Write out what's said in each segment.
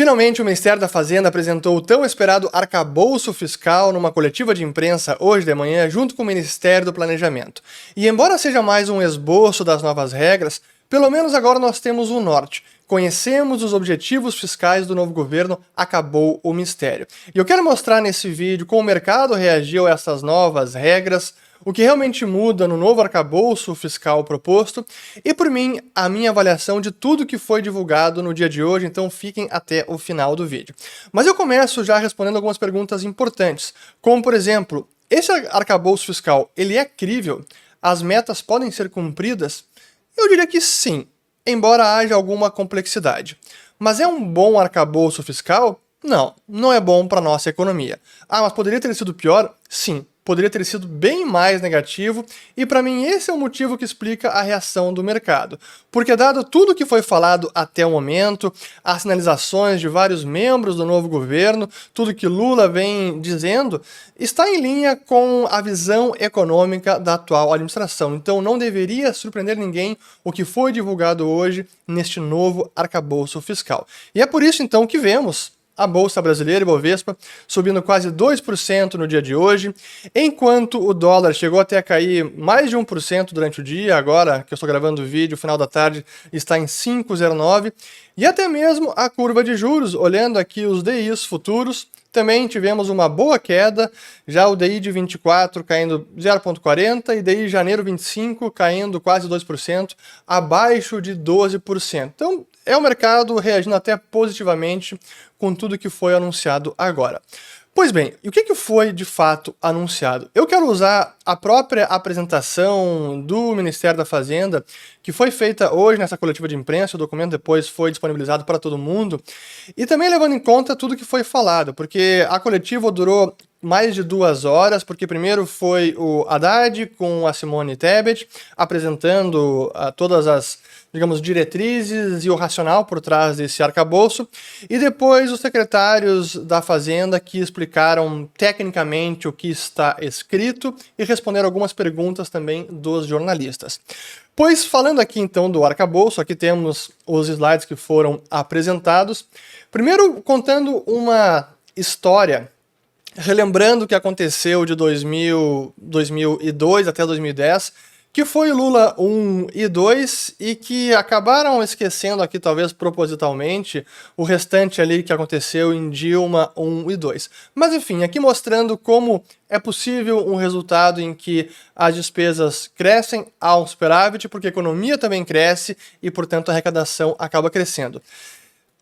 Finalmente, o Ministério da Fazenda apresentou o tão esperado arcabouço fiscal numa coletiva de imprensa hoje de manhã, junto com o Ministério do Planejamento. E embora seja mais um esboço das novas regras, pelo menos agora nós temos um norte. Conhecemos os objetivos fiscais do novo governo, acabou o mistério. E eu quero mostrar nesse vídeo como o mercado reagiu a essas novas regras, o que realmente muda no novo arcabouço fiscal proposto e, por mim, a minha avaliação de tudo que foi divulgado no dia de hoje, então fiquem até o final do vídeo. Mas eu começo já respondendo algumas perguntas importantes, como, por exemplo, esse arcabouço fiscal, ele é crível? As metas podem ser cumpridas? Eu diria que sim, embora haja alguma complexidade. Mas é um bom arcabouço fiscal? Não, não é bom para a nossa economia. Ah, mas poderia ter sido pior? Sim. Poderia ter sido bem mais negativo, e para mim esse é o motivo que explica a reação do mercado. Porque dado tudo que foi falado até o momento, as sinalizações de vários membros do novo governo, tudo que Lula vem dizendo, está em linha com a visão econômica da atual administração. Então não deveria surpreender ninguém o que foi divulgado hoje neste novo arcabouço fiscal. E é por isso então que vemos a Bolsa Brasileira, Ibovespa, subindo quase 2% no dia de hoje, enquanto o dólar chegou até a cair mais de 1% durante o dia, agora que eu estou gravando o vídeo, final da tarde, está em 5,09, e até mesmo a curva de juros, olhando aqui os DIs futuros, também tivemos uma boa queda, já o DI de 24 caindo 0,40 e DI de janeiro 25 caindo quase 2%, abaixo de 12%. Então é o mercado reagindo até positivamente com tudo que foi anunciado agora. Pois bem, e o que foi de fato anunciado? Eu quero usar a própria apresentação do Ministério da Fazenda, que foi feita hoje nessa coletiva de imprensa, o documento depois foi disponibilizado para todo mundo, e também levando em conta tudo que foi falado, porque a coletiva durou mais de 2 horas, porque primeiro foi o Haddad com a Simone Tebet, apresentando todas as, digamos, diretrizes e o racional por trás desse arcabouço, e depois os secretários da Fazenda que explicaram tecnicamente o que está escrito e responderam algumas perguntas também dos jornalistas. Pois, falando aqui então do arcabouço, aqui temos os slides que foram apresentados, primeiro contando uma história, relembrando o que aconteceu de 2002 até 2010, que foi Lula 1 e 2 e que acabaram esquecendo aqui, talvez propositalmente, o restante ali que aconteceu em Dilma 1 e 2. Mas enfim, aqui mostrando como é possível um resultado em que as despesas crescem, há um superávit, porque a economia também cresce e, portanto, a arrecadação acaba crescendo.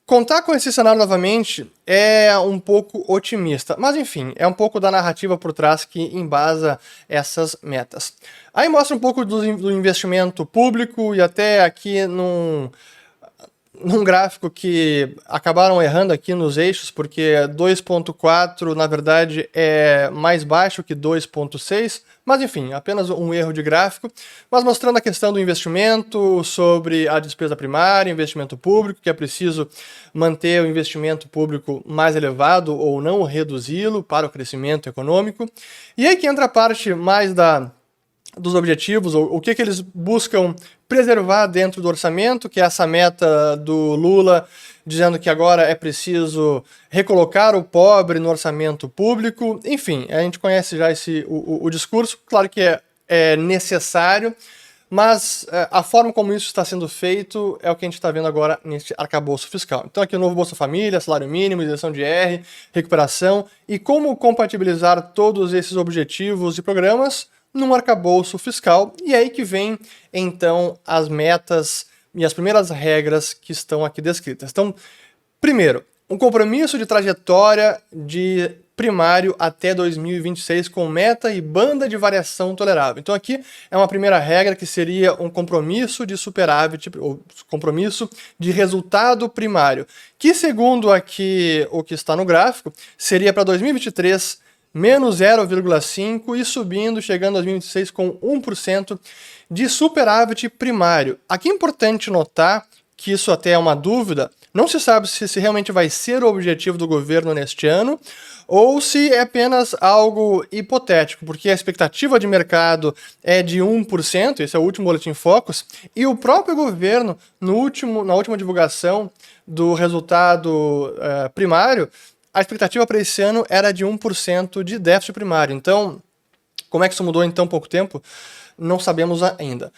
Contar com esse cenário novamente é um pouco otimista, mas enfim, é um pouco da narrativa por trás que embasa essas metas. Aí mostra um pouco do investimento público e até aqui num gráfico que acabaram errando aqui nos eixos, porque 2,4 na verdade é mais baixo que 2,6, mas enfim, apenas um erro de gráfico, mas mostrando a questão do investimento, sobre a despesa primária, investimento público, que é preciso manter o investimento público mais elevado ou não reduzi-lo para o crescimento econômico. E aí que entra a parte mais dos objetivos, o que eles buscam preservar dentro do orçamento, que é essa meta do Lula, dizendo que agora é preciso recolocar o pobre no orçamento público. Enfim, a gente conhece já o discurso, claro que é necessário, mas a forma como isso está sendo feito é o que a gente está vendo agora nesse arcabouço fiscal. Então aqui o novo Bolsa Família, salário mínimo, isenção de IR, recuperação e como compatibilizar todos esses objetivos e programas num arcabouço fiscal, e é aí que vem, então, as metas e as primeiras regras que estão aqui descritas. Então, primeiro, um compromisso de trajetória de primário até 2026 com meta e banda de variação tolerável. Então aqui é uma primeira regra que seria um compromisso de superávit, ou compromisso de resultado primário, que segundo aqui o que está no gráfico, seria para 2023 menos 0,5 e subindo, chegando a 2026 com 1% de superávit primário. Aqui é importante notar que isso até é uma dúvida, Não se sabe se realmente vai ser o objetivo do governo neste ano, ou se é apenas algo hipotético, porque a expectativa de mercado é de 1%, esse é o último Boletim Focus, e o próprio governo, na última divulgação do resultado primário, a expectativa para esse ano era de 1% de déficit primário. Então, como é que isso mudou em tão pouco tempo? Não sabemos ainda.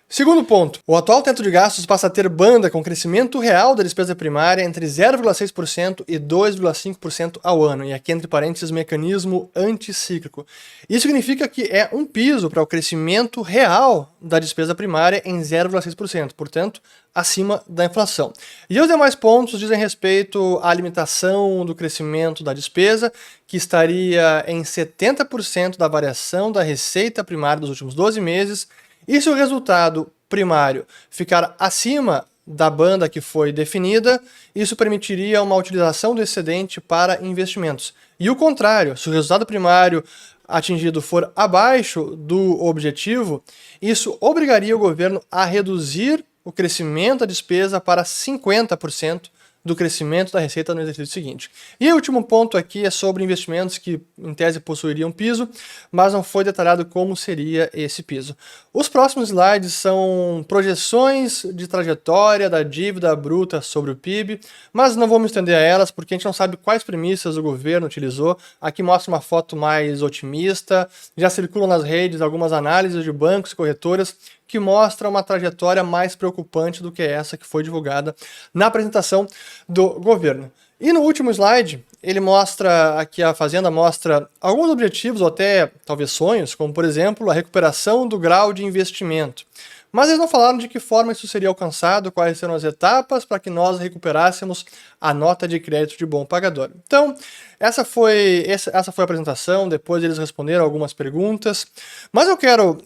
Segundo ponto, o atual teto de gastos passa a ter banda com crescimento real da despesa primária entre 0,6% e 2,5% ao ano, e aqui entre parênteses, mecanismo anticíclico. Isso significa que é um piso para o crescimento real da despesa primária em 0,6%, portanto, acima da inflação. E os demais pontos dizem respeito à limitação do crescimento da despesa, que estaria em 70% da variação da receita primária dos últimos 12 meses, e se o resultado primário ficar acima da banda que foi definida, isso permitiria uma utilização do excedente para investimentos. E o contrário, se o resultado primário atingido for abaixo do objetivo, isso obrigaria o governo a reduzir o crescimento da despesa para 50% do crescimento da receita no exercício seguinte. E o último ponto aqui é sobre investimentos que, em tese, possuiriam piso, mas não foi detalhado como seria esse piso. Os próximos slides são projeções de trajetória da dívida bruta sobre o PIB, mas não vou me estender a elas porque a gente não sabe quais premissas o governo utilizou. Aqui mostra uma foto mais otimista, já circulam nas redes algumas análises de bancos e corretoras que mostra uma trajetória mais preocupante do que essa que foi divulgada na apresentação do governo. E no último slide, ele mostra, aqui a Fazenda mostra alguns objetivos, ou até talvez sonhos, como por exemplo a recuperação do grau de investimento. Mas eles não falaram de que forma isso seria alcançado, quais serão as etapas para que nós recuperássemos a nota de crédito de bom pagador. Então, essa foi a apresentação, depois eles responderam algumas perguntas, mas eu quero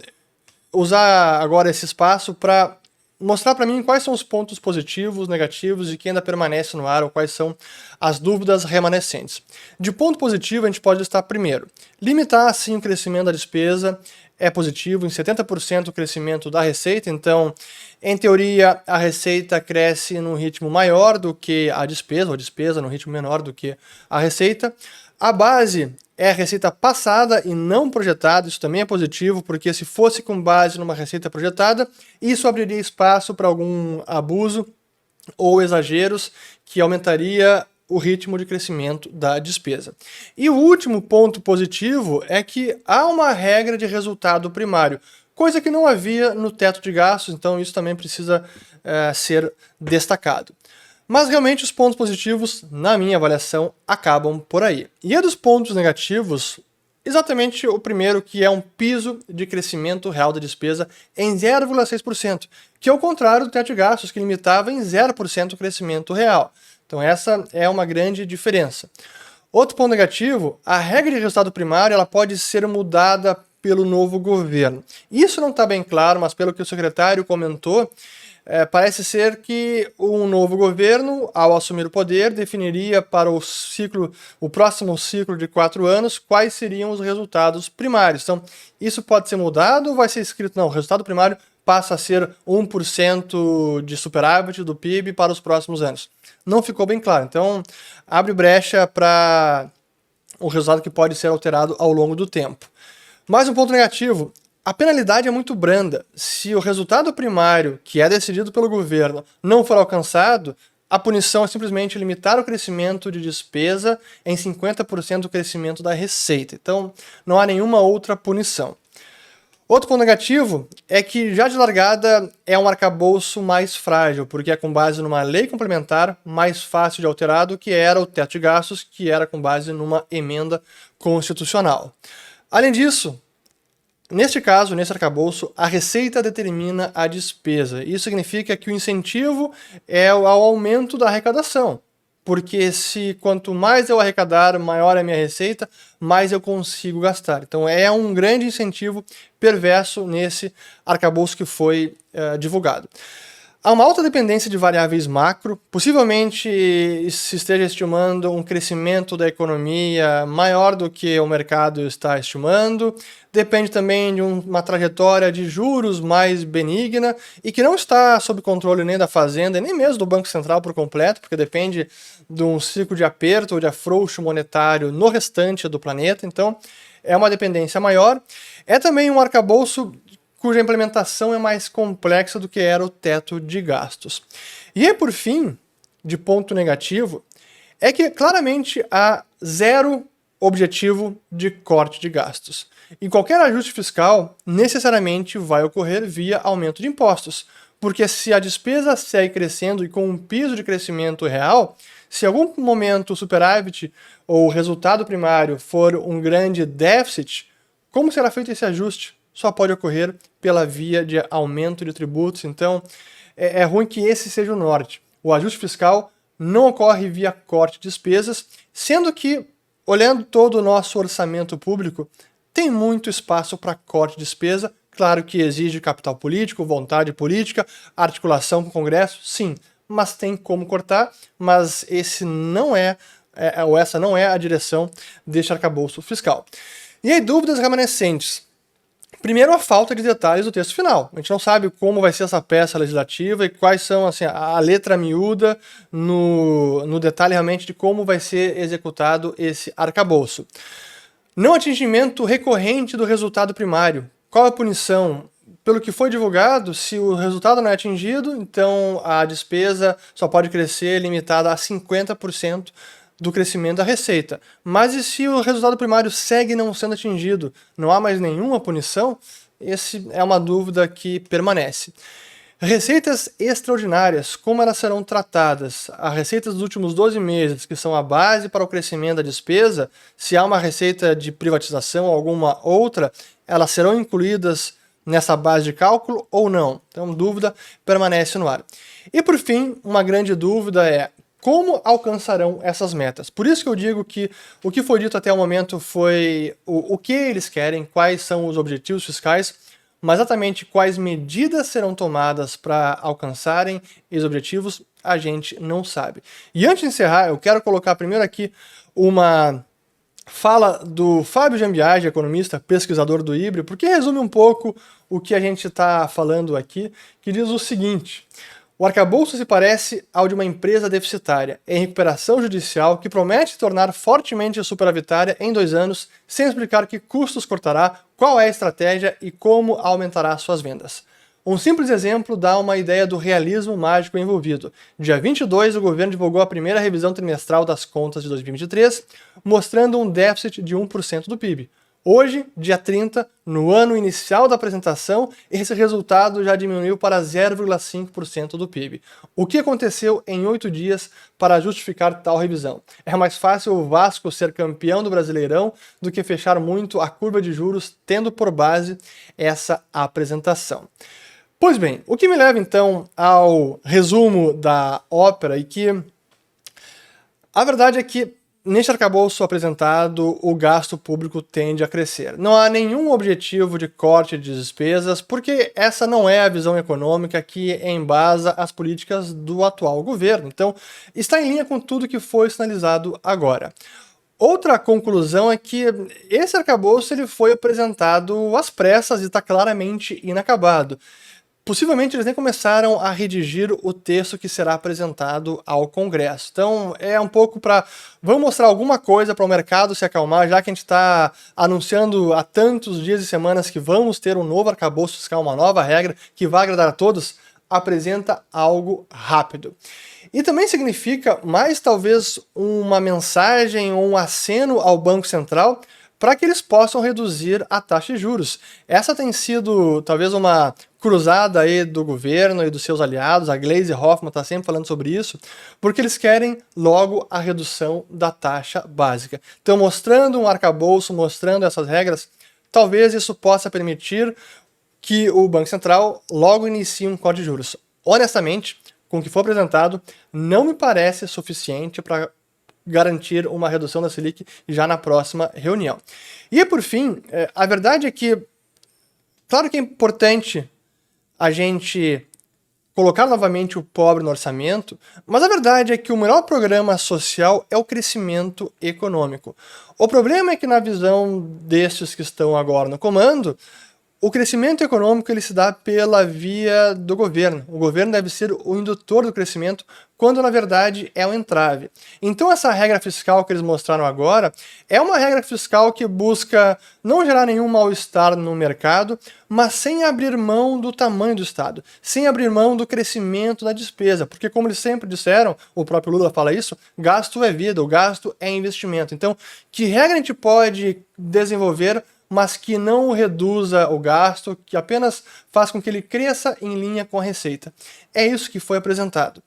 usar agora esse espaço para mostrar para mim quais são os pontos positivos, negativos e que ainda permanece no ar, ou quais são as dúvidas remanescentes. De ponto positivo, a gente pode listar primeiro, limitar assim o crescimento da despesa é positivo, em 70% o crescimento da receita, então, em teoria, a receita cresce num ritmo maior do que a despesa, ou a despesa num ritmo menor do que a receita. A base é a receita passada e não projetada, isso também é positivo, porque se fosse com base numa receita projetada, isso abriria espaço para algum abuso ou exageros que aumentaria o ritmo de crescimento da despesa. E o último ponto positivo é que há uma regra de resultado primário, coisa que não havia no teto de gastos, então isso também precisa ser destacado. Mas realmente os pontos positivos, na minha avaliação, acabam por aí. E é dos pontos negativos, exatamente o primeiro, que é um piso de crescimento real da despesa em 0,6%, que é o contrário do teto de gastos, que limitava em 0% o crescimento real. Então essa é uma grande diferença. Outro ponto negativo, a regra de resultado primário ela pode ser mudada pelo novo governo. Isso não está bem claro, mas pelo que o secretário comentou, parece ser que um novo governo, ao assumir o poder, definiria para o próximo ciclo de 4 anos quais seriam os resultados primários. Então, isso pode ser mudado ou vai ser escrito, não, o resultado primário passa a ser 1% de superávit do PIB para os próximos anos. Não ficou bem claro. Então, abre brecha para o resultado que pode ser alterado ao longo do tempo. Mais um ponto negativo. A penalidade é muito branda. Se o resultado primário, que é decidido pelo governo, não for alcançado, a punição é simplesmente limitar o crescimento de despesa em 50% do crescimento da receita. Então, não há nenhuma outra punição. Outro ponto negativo é que, já de largada, é um arcabouço mais frágil, porque é com base numa lei complementar mais fácil de alterar do que era o teto de gastos, que era com base numa emenda constitucional. Além disso, neste caso, nesse arcabouço, a receita determina a despesa. Isso significa que o incentivo é ao aumento da arrecadação. Porque quanto mais eu arrecadar, maior é a minha receita, mais eu consigo gastar. Então é um grande incentivo perverso nesse arcabouço que foi divulgado. Há uma alta dependência de variáveis macro, possivelmente se esteja estimando um crescimento da economia maior do que o mercado está estimando, depende também de uma trajetória de juros mais benigna e que não está sob controle nem da Fazenda, nem mesmo do Banco Central por completo, porque depende de um ciclo de aperto ou de afrouxo monetário no restante do planeta, então é uma dependência maior. É também um arcabouço cuja implementação é mais complexa do que era o teto de gastos. E aí, por fim, de ponto negativo, é que claramente há zero objetivo de corte de gastos. E qualquer ajuste fiscal necessariamente vai ocorrer via aumento de impostos, porque se a despesa segue crescendo e com um piso de crescimento real, se em algum momento o superávit ou o resultado primário for um grande déficit, como será feito esse ajuste? Só pode ocorrer pela via de aumento de tributos, então é ruim que esse seja o norte. O ajuste fiscal não ocorre via corte de despesas, sendo que, olhando todo o nosso orçamento público, tem muito espaço para corte de despesa. Claro que exige capital político, vontade política, articulação com o Congresso, sim, mas tem como cortar, mas essa não é a direção deste arcabouço fiscal. E aí, dúvidas remanescentes. Primeiro, a falta de detalhes do texto final. A gente não sabe como vai ser essa peça legislativa e quais são assim, a letra miúda no detalhe realmente de como vai ser executado esse arcabouço. Não atingimento recorrente do resultado primário. Qual a punição? Pelo que foi divulgado, se o resultado não é atingido, então a despesa só pode crescer limitada a 50% do crescimento da receita. Mas e se o resultado primário segue não sendo atingido? Não há mais nenhuma punição? Essa é uma dúvida que permanece. Receitas extraordinárias, como elas serão tratadas? As receitas dos últimos 12 meses, que são a base para o crescimento da despesa, se há uma receita de privatização ou alguma outra, elas serão incluídas nessa base de cálculo ou não? Então, dúvida permanece no ar. E por fim, uma grande dúvida é: como alcançarão essas metas? Por isso que eu digo que o que foi dito até o momento foi o que eles querem, quais são os objetivos fiscais, mas exatamente quais medidas serão tomadas para alcançarem esses objetivos, a gente não sabe. E antes de encerrar, eu quero colocar primeiro aqui uma fala do Fábio Jambiage, economista, pesquisador do IBRE, porque resume um pouco o que a gente está falando aqui, que diz o seguinte: o arcabouço se parece ao de uma empresa deficitária, em recuperação judicial, que promete tornar fortemente superavitária em 2 anos, sem explicar que custos cortará, qual é a estratégia e como aumentará suas vendas. Um simples exemplo dá uma ideia do realismo mágico envolvido. Dia 22, o governo divulgou a primeira revisão trimestral das contas de 2023, mostrando um déficit de 1% do PIB. Hoje, dia 30, no ano inicial da apresentação, esse resultado já diminuiu para 0,5% do PIB. O que aconteceu em 8 dias para justificar tal revisão? É mais fácil o Vasco ser campeão do Brasileirão do que fechar muito a curva de juros, tendo por base essa apresentação. Pois bem, o que me leva então ao resumo da ópera, e que a verdade é que neste arcabouço apresentado, o gasto público tende a crescer. Não há nenhum objetivo de corte de despesas, porque essa não é a visão econômica que embasa as políticas do atual governo. Então, está em linha com tudo que foi sinalizado agora. Outra conclusão é que esse arcabouço ele foi apresentado às pressas e está claramente inacabado. Possivelmente eles nem começaram a redigir o texto que será apresentado ao Congresso. Então é um pouco para... vamos mostrar alguma coisa para o mercado se acalmar, já que a gente está anunciando há tantos dias e semanas que vamos ter um novo arcabouço fiscal, uma nova regra que vai agradar a todos. Apresenta algo rápido. E também significa mais talvez uma mensagem ou um aceno ao Banco Central para que eles possam reduzir a taxa de juros. Essa tem sido talvez uma cruzada aí do governo e dos seus aliados, a Gleisi Hoffmann está sempre falando sobre isso, porque eles querem logo a redução da taxa básica. Então, mostrando um arcabouço, mostrando essas regras, talvez isso possa permitir que o Banco Central logo inicie um corte de juros. Honestamente, com o que for apresentado, não me parece suficiente para garantir uma redução da Selic já na próxima reunião. E por fim, a verdade é que, claro que é importante a gente colocar novamente o pobre no orçamento, mas a verdade é que o melhor programa social é o crescimento econômico. O problema é que na visão destes que estão agora no comando, o crescimento econômico ele se dá pela via do governo. O governo deve ser o indutor do crescimento, quando na verdade é o entrave. Então essa regra fiscal que eles mostraram agora é uma regra fiscal que busca não gerar nenhum mal-estar no mercado, mas sem abrir mão do tamanho do Estado, sem abrir mão do crescimento da despesa, porque como eles sempre disseram, o próprio Lula fala isso, gasto é vida, o gasto é investimento. Então, que regra a gente pode desenvolver mas que não reduza o gasto, que apenas faz com que ele cresça em linha com a receita? É isso que foi apresentado.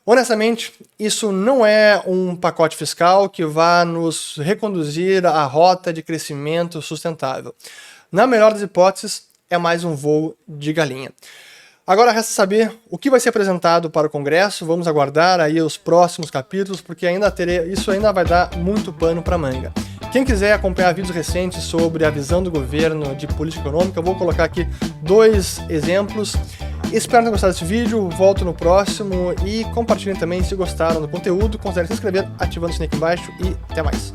Honestamente, isso não é um pacote fiscal que vá nos reconduzir à rota de crescimento sustentável. Na melhor das hipóteses, é mais um voo de galinha. Agora resta saber o que vai ser apresentado para o Congresso, vamos aguardar aí os próximos capítulos, porque isso ainda vai dar muito pano para manga. Quem quiser acompanhar vídeos recentes sobre a visão do governo de política econômica, eu vou colocar aqui 2 exemplos. Espero ter gostado desse vídeo, volto no próximo e compartilhem também se gostaram do conteúdo, considere se inscrever ativando o sininho aqui embaixo e até mais.